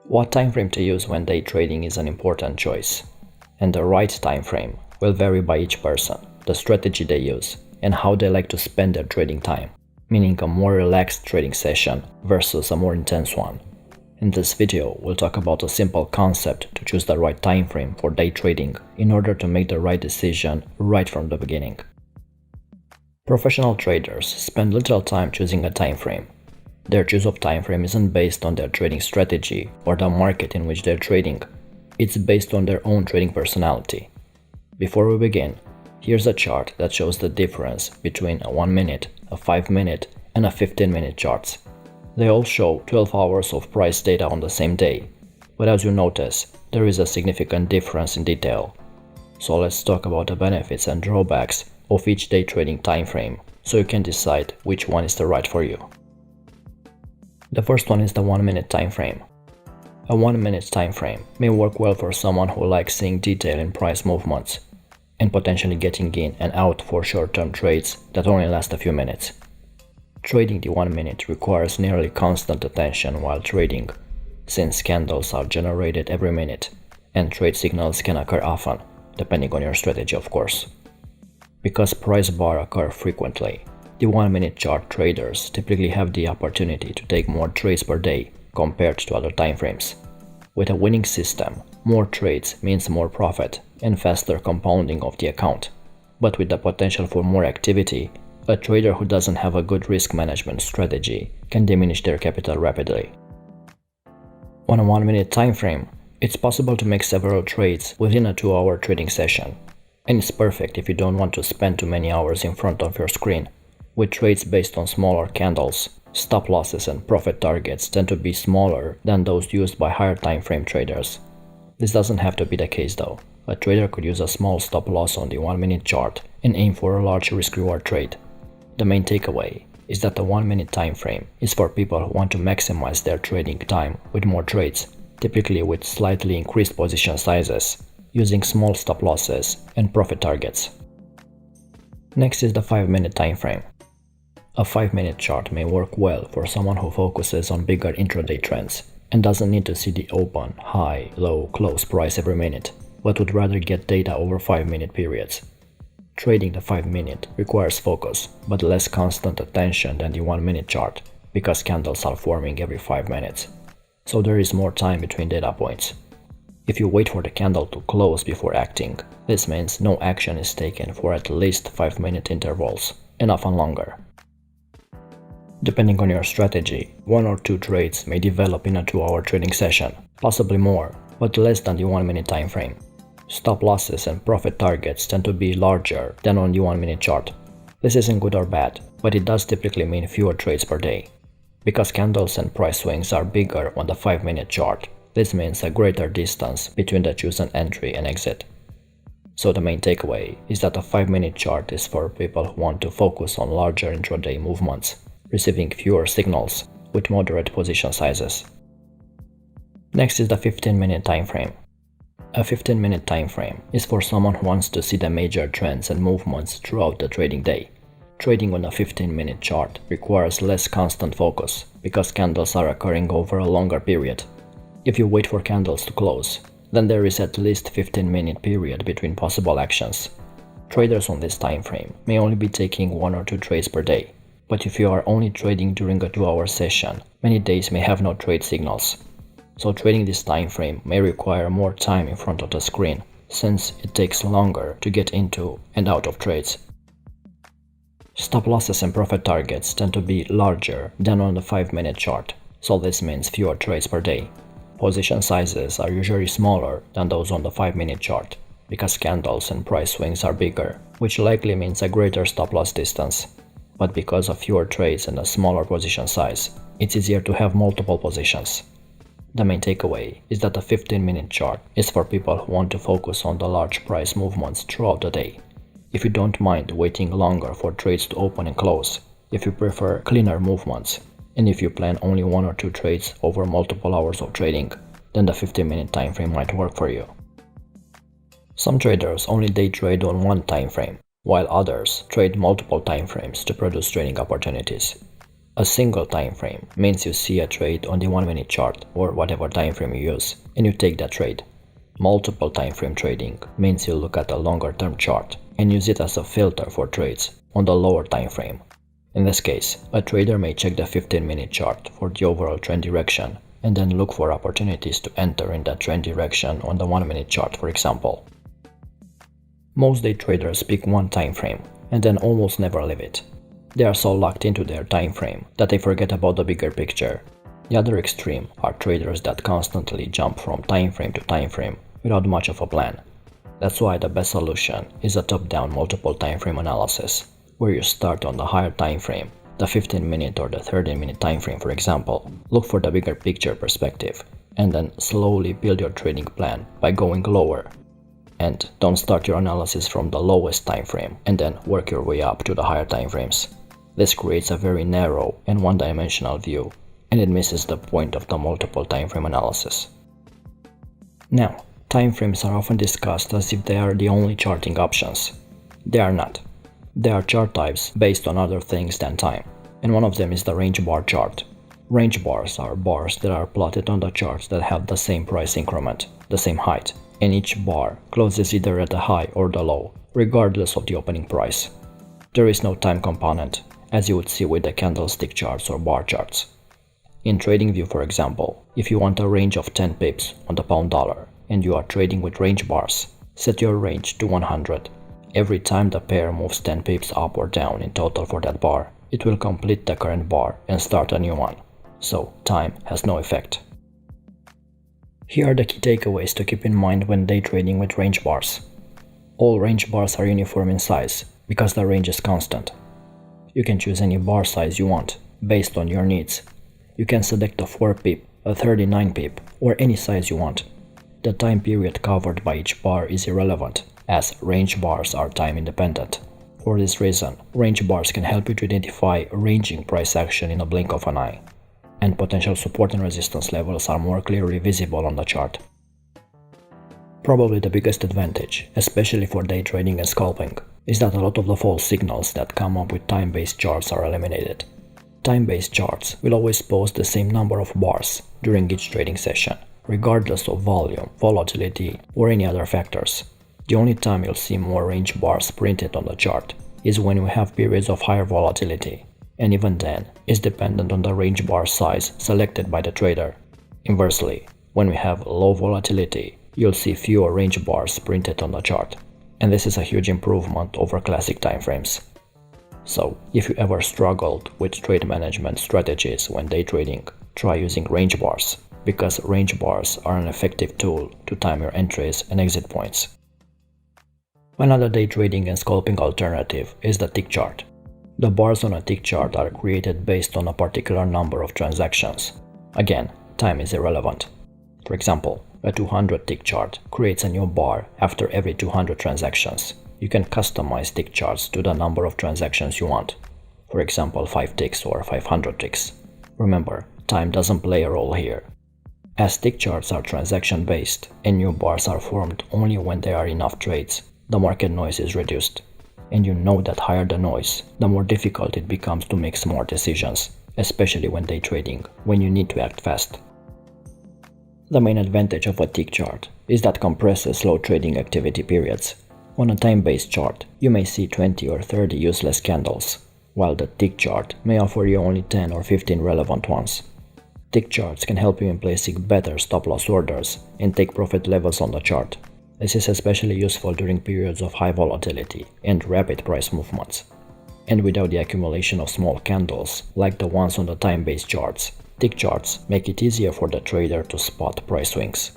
What time frame to use when day trading is an important choice, and the right time frame will vary by each person, the strategy they use, and how they like to spend their trading time, meaning a more relaxed trading session versus a more intense one. In this video, we'll talk about a simple concept to choose the right time frame for day trading in order to make the right decision right from the beginning. Professional traders spend little time choosing a time frame. Their choice of time frame isn't based on their trading strategy or the market in which they're trading. It's based on their own trading personality. Before we begin, here's a chart that shows the difference between a 1 minute, a 5 minute, and a 15-minute charts. They all show 12 hours of price data on the same day, but as you notice, there is a significant difference in detail. So let's talk about the benefits and drawbacks of each day trading time frame, so you can decide which one is the right for you. The first one is the 1 minute time frame. A 1 minute time frame may work well for someone who likes seeing detail in price movements and potentially getting in and out for short-term trades that only last a few minutes. Trading the 1 minute requires nearly constant attention while trading, since candles are generated every minute and trade signals can occur often, depending on your strategy of course. Because price bar occur frequently, the 1 minute chart traders typically have the opportunity to take more trades per day compared to other time frames. With a winning system, more trades means more profit and faster compounding of the account. But with the potential for more activity, a trader who doesn't have a good risk management strategy can diminish their capital rapidly. On a 1 minute time frame, it's possible to make several trades within a 2-hour trading session. And it's perfect if you don't want to spend too many hours in front of your screen. With trades based on smaller candles, stop losses and profit targets tend to be smaller than those used by higher time frame traders. This doesn't have to be the case though. A trader could use a small stop loss on the 1 minute chart and aim for a large risk-reward trade. The main takeaway is that the 1 minute time frame is for people who want to maximize their trading time with more trades, typically with slightly increased position sizes, using small stop losses and profit targets. Next is the 5 minute time frame. A 5 minute chart may work well for someone who focuses on bigger intraday trends and doesn't need to see the open, high, low, close price every minute, but would rather get data over 5-minute periods. Trading the 5 minute requires focus, but less constant attention than the 1 minute chart, because candles are forming every 5 minutes. So there is more time between data points. If you wait for the candle to close before acting, this means no action is taken for at least 5-minute intervals, and often longer. Depending on your strategy, 1 or 2 trades may develop in a 2-hour trading session, possibly more, but less than the 1 minute time frame. Stop losses and profit targets tend to be larger than on the 1 minute chart. This isn't good or bad, but it does typically mean fewer trades per day. Because candles and price swings are bigger on the 5 minute chart, this means a greater distance between the chosen entry and exit. So the main takeaway is that a 5 minute chart is for people who want to focus on larger intraday movements, receiving fewer signals with moderate position sizes. Next is the 15-minute time frame. A 15-minute time frame is for someone who wants to see the major trends and movements throughout the trading day. Trading on a 15-minute chart requires less constant focus because candles are occurring over a longer period. If you wait for candles to close, then there is at least 15-minute period between possible actions. Traders on this time frame may only be taking 1 or 2 trades per day. But if you are only trading during a 2-hour session, many days may have no trade signals. So trading this time frame may require more time in front of the screen, since it takes longer to get into and out of trades. Stop losses and profit targets tend to be larger than on the 5-minute chart, so this means fewer trades per day. Position sizes are usually smaller than those on the 5-minute chart, because candles and price swings are bigger, which likely means a greater stop loss distance. But because of fewer trades and a smaller position size, it's easier to have multiple positions. The main takeaway is that the 15-minute chart is for people who want to focus on the large price movements throughout the day. If you don't mind waiting longer for trades to open and close, if you prefer cleaner movements, and if you plan only 1 or 2 trades over multiple hours of trading, then the 15-minute time frame might work for you. Some traders only day trade on one time frame, while others trade multiple time frames to produce trading opportunities. A single time frame means you see a trade on the 1 minute chart or whatever time frame you use, and you take that trade. Multiple time frame trading means you look at a longer term chart and use it as a filter for trades on the lower time frame. In this case, a trader may check the 15-minute chart for the overall trend direction and then look for opportunities to enter in that trend direction on the 1 minute chart, for example. Most day traders pick one time frame and then almost never leave it. They are so locked into their time frame that they forget about the bigger picture. The other extreme are traders that constantly jump from time frame to time frame without much of a plan. That's why the best solution is a top-down multiple time frame analysis, where you start on the higher time frame, the 15-minute or the 30-minute time frame, for example. Look for the bigger picture perspective, and then slowly build your trading plan by going lower. And don't start your analysis from the lowest time frame and then work your way up to the higher time frames. This creates a very narrow and one-dimensional view, and it misses the point of the multiple time frame analysis. Now, time frames are often discussed as if they are the only charting options. They are not. There are chart types based on other things than time, and one of them is the range bar chart. Range bars are bars that are plotted on the charts that have the same price increment, the same height, and each bar closes either at the high or the low, regardless of the opening price. There is no time component, as you would see with the candlestick charts or bar charts. In TradingView, for example, if you want a range of 10 pips on the pound dollar and you are trading with range bars, set your range to 100. Every time the pair moves 10 pips up or down in total for that bar, it will complete the current bar and start a new one. So time has no effect. Here are the key takeaways to keep in mind when day trading with range bars. All range bars are uniform in size because the range is constant. You can choose any bar size you want based on your needs. You can select a 4 pip, a 39 pip, or any size you want. The time period covered by each bar is irrelevant, as range bars are time independent. For this reason, range bars can help you to identify ranging price action in a blink of an eye, and potential support and resistance levels are more clearly visible on the chart. Probably the biggest advantage, especially for day trading and scalping, is that a lot of the false signals that come up with time-based charts are eliminated. Time-based charts will always post the same number of bars during each trading session, regardless of volume, volatility, or any other factors. The only time you'll see more range bars printed on the chart is when we have periods of higher volatility, and even then is dependent on the range bar size selected by the trader. Inversely, when we have low volatility, you'll see fewer range bars printed on the chart, and this is a huge improvement over classic timeframes. So, if you ever struggled with trade management strategies when day trading, try using range bars, because range bars are an effective tool to time your entries and exit points. Another day trading and scalping alternative is the tick chart. The bars on a tick chart are created based on a particular number of transactions. Again, time is irrelevant. For example, a 200 tick chart creates a new bar after every 200 transactions. You can customize tick charts to the number of transactions you want. For example, 5 ticks or 500 ticks. Remember, time doesn't play a role here. As tick charts are transaction-based and new bars are formed only when there are enough trades, the market noise is reduced. And you know that higher the noise, the more difficult it becomes to make smart decisions, especially when day trading, when you need to act fast. The main advantage of a tick chart is that compresses slow trading activity periods. On a time-based chart, you may see 20 or 30 useless candles, while the tick chart may offer you only 10 or 15 relevant ones. Tick charts can help you in placing better stop-loss orders and take profit levels on the chart. This is especially useful during periods of high volatility and rapid price movements. And without the accumulation of small candles, like the ones on the time-based charts, tick charts make it easier for the trader to spot price swings.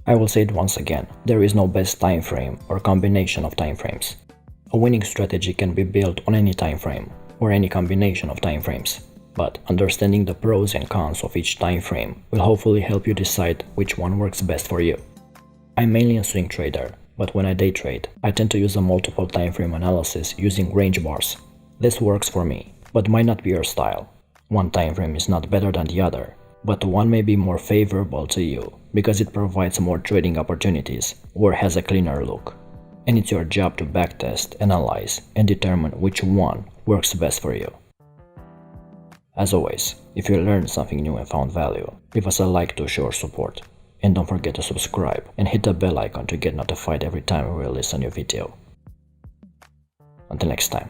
I will say it once again, there is no best time frame or combination of time frames. A winning strategy can be built on any time frame or any combination of time frames, but understanding the pros and cons of each time frame will hopefully help you decide which one works best for you. I'm mainly a swing trader, but when I day trade, I tend to use a multiple time frame analysis using range bars. This works for me, but might not be your style. One time frame is not better than the other, but one may be more favorable to you because it provides more trading opportunities or has a cleaner look. And it's your job to backtest, analyze, and determine which one works best for you. As always, if you learned something new and found value, leave us a like to show your support. And don't forget to subscribe and hit the bell icon to get notified every time we release a new video. Until next time.